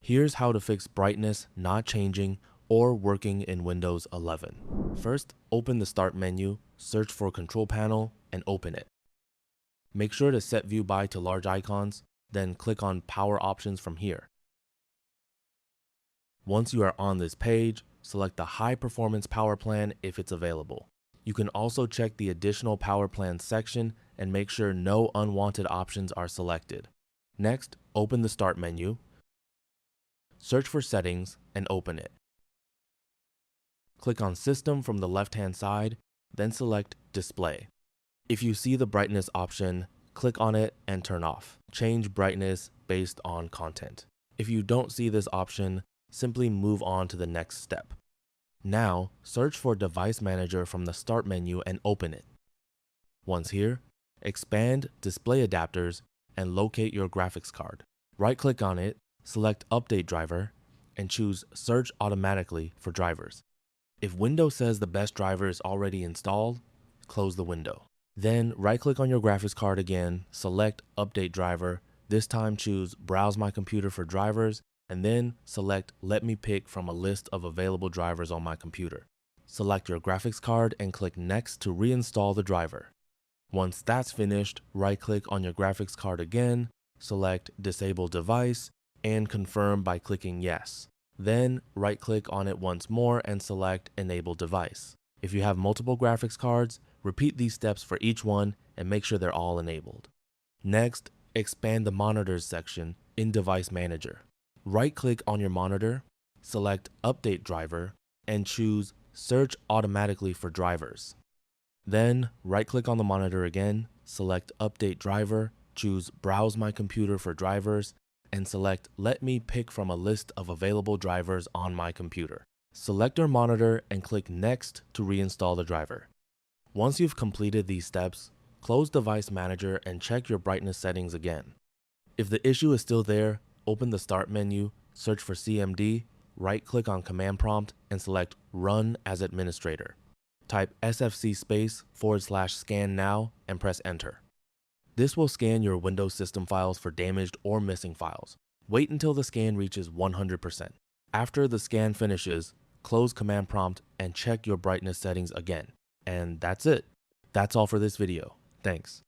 Here's how to fix brightness not changing or working in Windows 11. First, open the Start menu, search for Control Panel, and open it. Make sure to set View By to large icons, then click on Power Options from here. Once you are on this page, select the High Performance Power Plan if it's available. You can also check the Additional Power Plans section and make sure no unwanted options are selected. Next, open the Start menu, search for Settings, and open it. Click on System from the left-hand side, then select Display. If you see the brightness option, click on it and turn off. Change brightness based on content. If you don't see this option, simply move on to the next step. Now, search for Device Manager from the Start menu and open it. Once here, expand Display Adapters and locate your graphics card. Right-click on it, select Update Driver, and choose Search Automatically for drivers. If Windows says the best driver is already installed, close the window. Then right-click on your graphics card again, select Update Driver, this time choose Browse My Computer for drivers, and then select Let me pick from a list of available drivers on my computer. Select your graphics card and click Next to reinstall the driver. Once that's finished, right-click on your graphics card again, select Disable Device, and confirm by clicking Yes. Then right-click on it once more and select Enable Device. If you have multiple graphics cards, repeat these steps for each one and make sure they're all enabled. Next, expand the Monitors section in Device Manager. Right-click on your monitor, select Update Driver, and choose Search Automatically for drivers. Then, right-click on the monitor again, select Update Driver, choose Browse My Computer for drivers, and select Let me pick from a list of available drivers on my computer. Select your monitor and click Next to reinstall the driver. Once you've completed these steps, close Device Manager and check your brightness settings again. If the issue is still there, open the Start menu, search for CMD, right-click on Command Prompt, and select Run as Administrator. Type sfc/scan now and press Enter. This will scan your Windows system files for damaged or missing files. Wait until the scan reaches 100%. After the scan finishes, close Command Prompt and check your brightness settings again. And that's it. That's all for this video. Thanks.